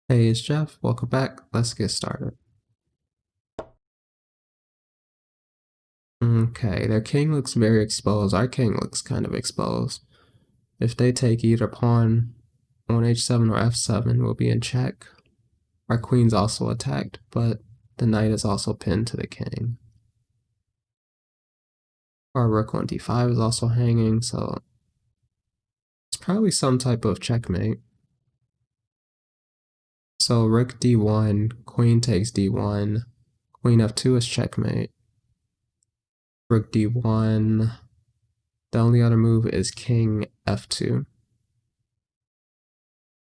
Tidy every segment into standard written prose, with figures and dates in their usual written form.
Hey, it's Jeff. Welcome back. Let's get started. Okay, their king looks very exposed. Our king looks kind of exposed. If they take either pawn on h7 or f7, we'll be in check. Our queen's also attacked, but the knight is also pinned to the king. Our rook on d5 is also hanging, so it's probably some type of checkmate. So rook d1, queen takes d1, queen f2 is checkmate. Rook d1. The only other move is king f2.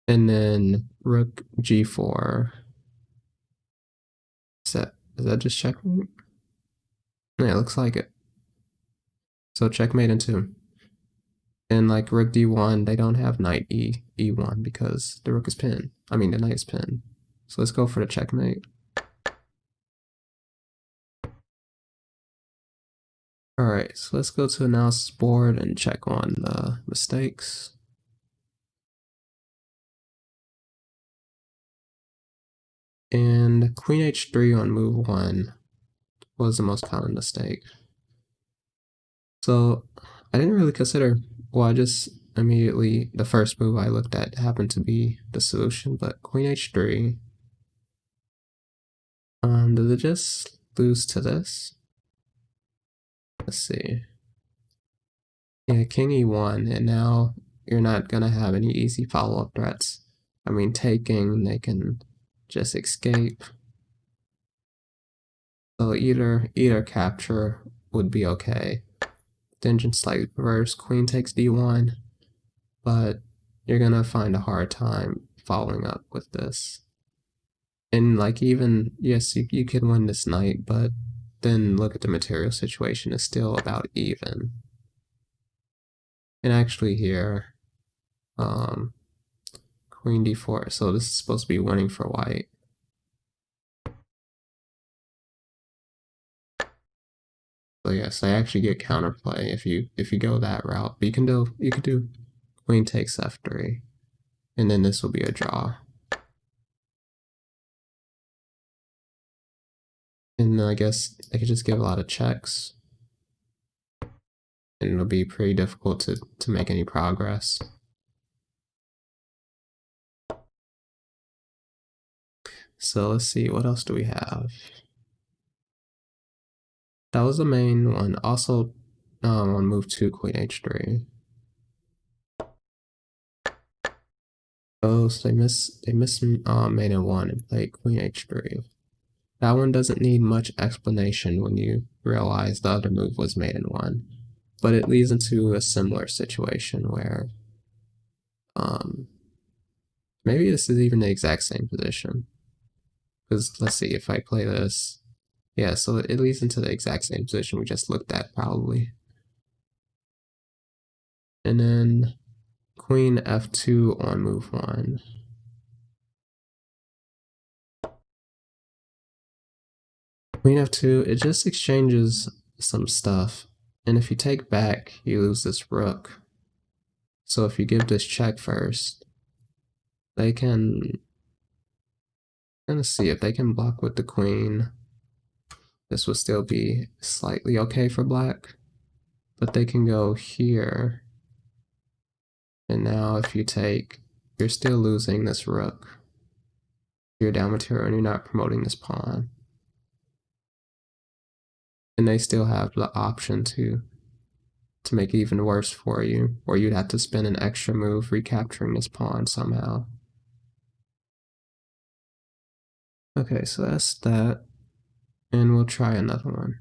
And then rook g4. Is that just checkmate? Yeah, it looks like it. So checkmate in 2. And like rook d1, they don't have knight e1 because the rook is pinned. I mean, the knight is pinned. So let's go for the checkmate. Alright, so let's go to analysis board and check on the mistakes. And queen h3 on move 1 was the most common mistake. So I didn't really consider, well, I just immediately, the first move I looked at happened to be the solution, but queen h3, does it just lose to this? Let's see. Yeah, king e1, and now you're not gonna have any easy follow-up threats. I mean, taking, they can just escape. So either capture would be okay. Then just like reverse, queen takes d1, but you're gonna find a hard time following up with this. And like even, yes, you could win this knight, but then look at the material situation, it's still about even. And actually here, queen d4, so this is supposed to be winning for white. So yes, I actually get counterplay if you go that route. But you can do queen takes f3, and then this will be a draw. And I guess I could just give a lot of checks, and it'll be pretty difficult to make any progress. So let's see, what else do we have? That was the main one. Also, on move 2, queen h3. Oh, so they miss mate in 1 and played queen h3. That one doesn't need much explanation when you realize the other move was mate in 1. But it leads into a similar situation where maybe this is even the exact same position. Because let's see, if I play this, yeah, so it leads into the exact same position we just looked at probably. And then queen f2 on move 1. Queen f2, it just exchanges some stuff. And if you take back, you lose this rook. So if you give this check first, they can, let's see, if they can block with the queen, this would still be slightly okay for black. But they can go here. And now if you take, you're still losing this rook. You're down material and you're not promoting this pawn. And they still have the option to make it even worse for you, or you'd have to spend an extra move recapturing this pawn somehow. Okay, so that's that, and we'll try another one.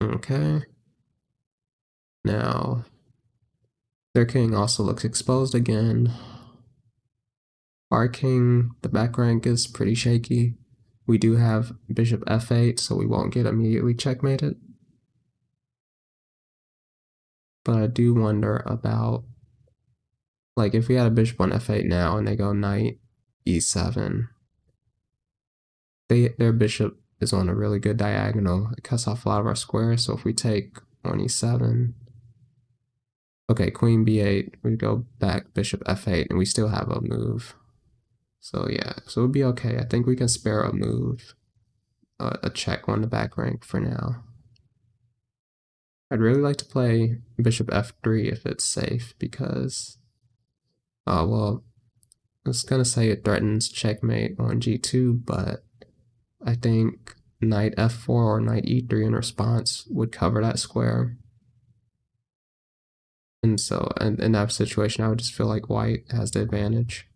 Okay. Now, their king also looks exposed again. Our king, the back rank is pretty shaky. We do have bishop f8, so we won't get immediately checkmated. But I do wonder about, like, if we had a bishop on f8 now and they go knight e7, their bishop is on a really good diagonal. It cuts off a lot of our squares, so if we take on e7, Okay, queen b8, we go back, bishop f8, and we still have a move. So yeah, so it'll be okay. I think we can spare a move, a check on the back rank for now. I'd really like to play bishop f3 if it's safe, because, well, I was gonna say it threatens checkmate on g2, but I think knight f4 or knight e3 in response would cover that square. And so in that situation, I would just feel like white has the advantage.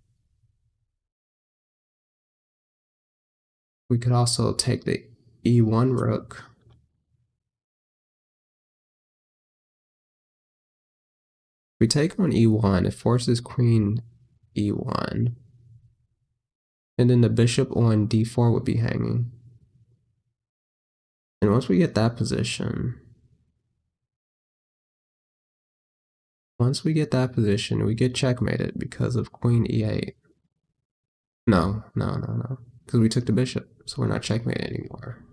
We could also take the e1 rook. If we take on e1, it forces queen e1. And then the bishop on d4 would be hanging. And once we get that position, we get checkmated because of queen e8. No. Because we took the bishop, so we're not checkmated anymore.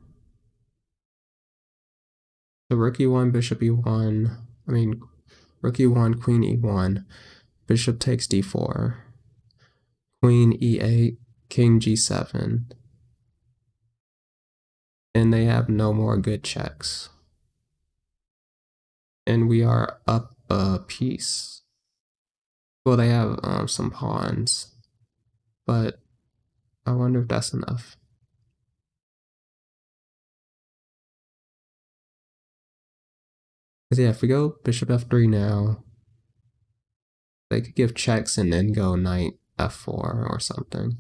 So rook e1, bishop e1, rook e1, queen e1, bishop takes d4, queen e8, king g7, and they have no more good checks. And we are up a piece. Well, they have some pawns, but I wonder if that's enough. Because yeah, if we go bishop f3 now, they could give checks and then go knight f4 or something.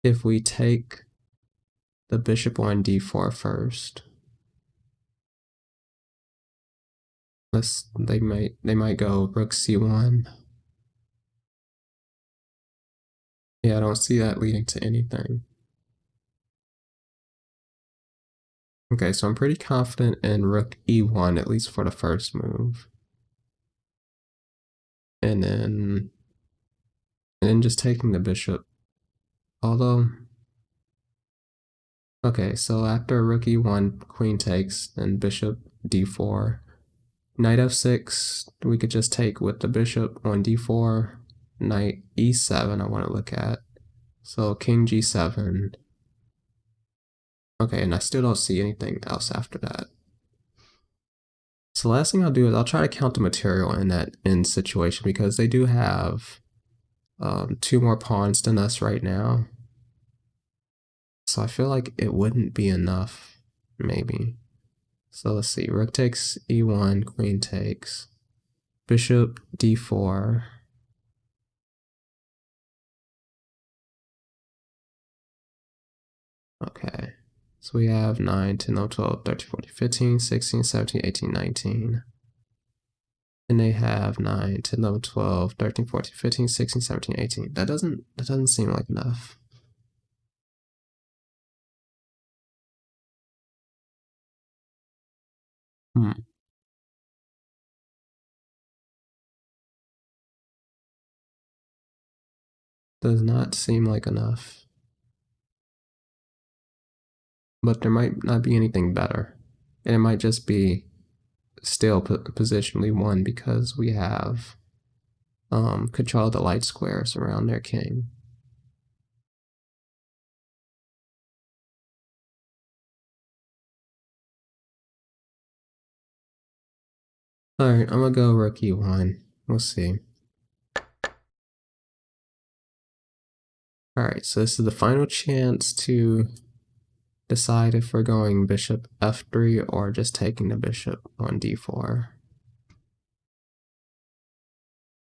If we take the bishop on d4 first, they might go rook c1. Yeah, I don't see that leading to anything. Okay, so I'm pretty confident in rook e1, at least for the first move. And then just taking the bishop. Although, okay, so after rook e1, queen takes, then bishop d4. Knight f6, we could just take with the bishop on d4. Knight e7 I want to look at. So king g7. Okay, and I still don't see anything else after that. So the last thing I'll do is I'll try to count the material in that end situation, because they do have 2 more pawns than us right now. So I feel like it wouldn't be enough, maybe. So let's see, rook takes e1, queen takes, bishop d4. Okay, so we have 9, 10, 11, 12, 13, 14, 15, 16, 17, 18, 19. And they have 9, 10, 11, 12, 13, 14, 15, 16, 17, 18. That doesn't seem like enough. Does not seem like enough. But there might not be anything better. And it might just be still positionally won because we have control of the light squares around their king. Alright, I'm gonna go rook e1. We'll see. Alright, so this is the final chance to decide if we're going bishop f3 or just taking the bishop on d4.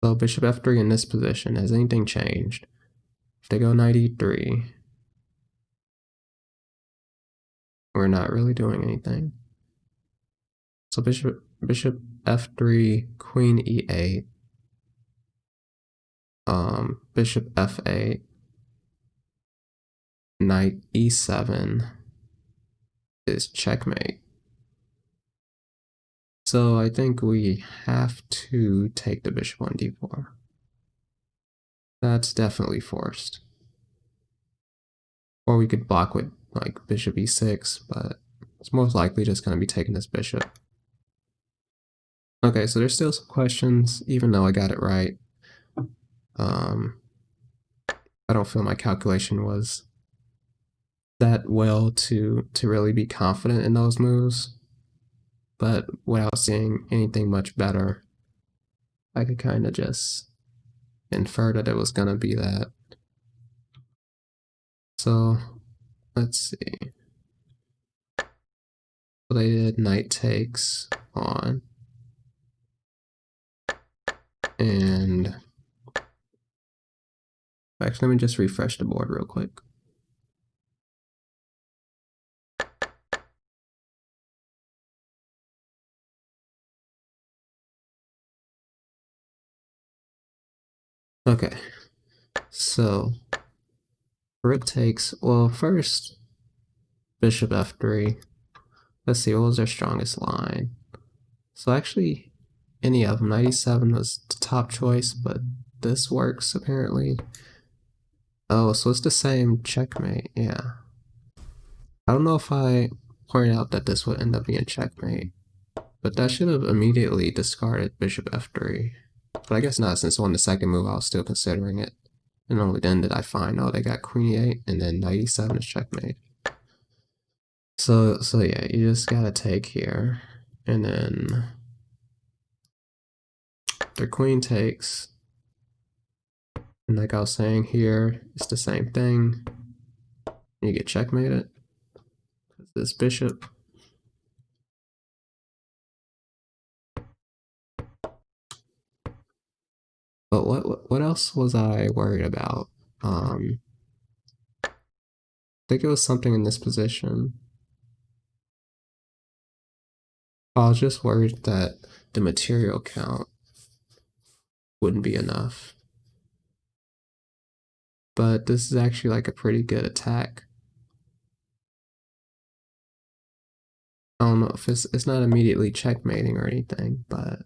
So bishop f3 in this position, has anything changed? If they go knight e3, we're not really doing anything. So bishop f3, queen e8, bishop f8, knight e7 is checkmate. So I think we have to take the bishop on d4. That's definitely forced. Or we could block with like bishop e6, but it's most likely just going to be taking this bishop. Okay, so there's still some questions, even though I got it right. I don't feel my calculation was that well to really be confident in those moves, but without seeing anything much better, I could kind of just infer that it was gonna be that. So let's see. So they did knight takes on, and actually let me just refresh the board real quick. Okay, so rook takes, well, first bishop f3. Let's see, what was their strongest line? So actually, any of them, 97 was the top choice, but this works apparently. Oh, so it's the same checkmate, yeah. I don't know if I pointed out that this would end up being checkmate, but that should have immediately discarded bishop f3. But I guess not, since on the second move I was still considering it. And only then did I find, oh, they got queen e8, and then knight e7 is checkmate. So yeah, you just gotta take here, and then their queen takes, and like I was saying here, it's the same thing. You get checkmated. This bishop. But what else was I worried about? I think it was something in this position. I was just worried that the material count wouldn't be enough. But this is actually like a pretty good attack. I don't know if it's not immediately checkmating or anything, but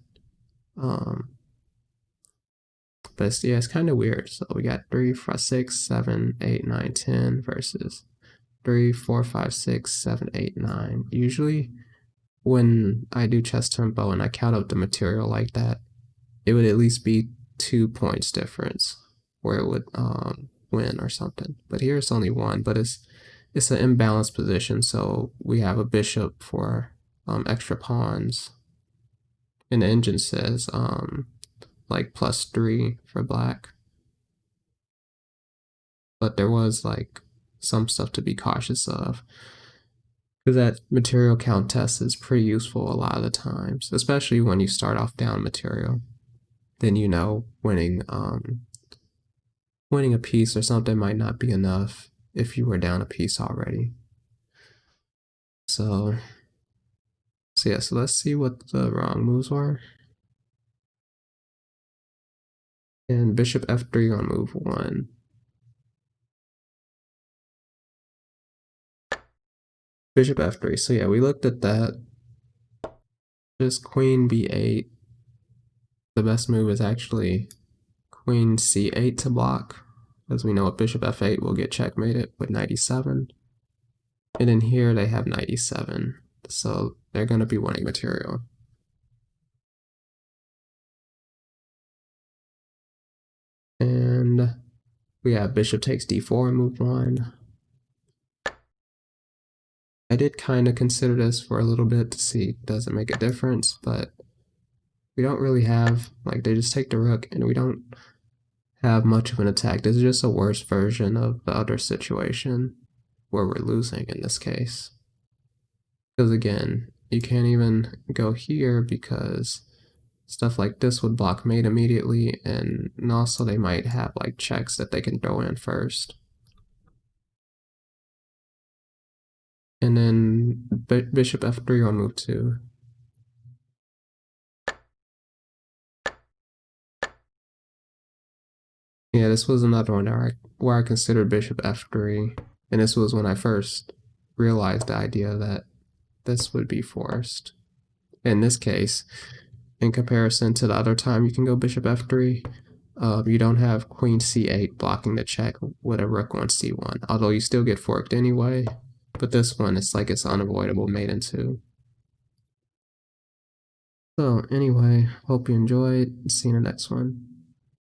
yeah, it's kind of weird. So we got 3, 5, 6, 7, 8, 9, 10 versus 3, 4, 5, 6, 7, 8, 9. Usually when I do ChessTempo and I count up the material like that, it would at least be 2 points difference where it would win or something. But here it's only 1, but it's an imbalanced position, so we have a bishop for extra pawns. And the engine says like +3 for black. But there was like some stuff to be cautious of, because that material count test is pretty useful a lot of the times, especially when you start off down material. Then you know winning a piece or something might not be enough if you were down a piece already. So yeah, so let's see what the wrong moves were. And bishop f3 on move 1. Bishop f3. So yeah, we looked at that. Just queen b8. The best move is actually queen c8 to block, as we know with bishop f8 will get checkmated with knight e7. And in here they have knight e7, so they're going to be winning material. And we have bishop takes d4 in move 1. I did kind of consider this for a little bit to see does it make a difference, but we don't really have, like, they just take the rook and we don't have much of an attack. This is just a worse version of the other situation where we're losing in this case. Because again, you can't even go here because stuff like this would block mate immediately, and also they might have like checks that they can throw in first. And then bishop f3 on move 2. Yeah, this was another one where I considered bishop f3, and this was when I first realized the idea that this would be forced. In this case, in comparison to the other time you can go bishop f3, you don't have queen c8 blocking the check with a rook on c1, although you still get forked anyway. But this one, it's like it's unavoidable mate in 2. So anyway, hope you enjoyed. See you in the next one.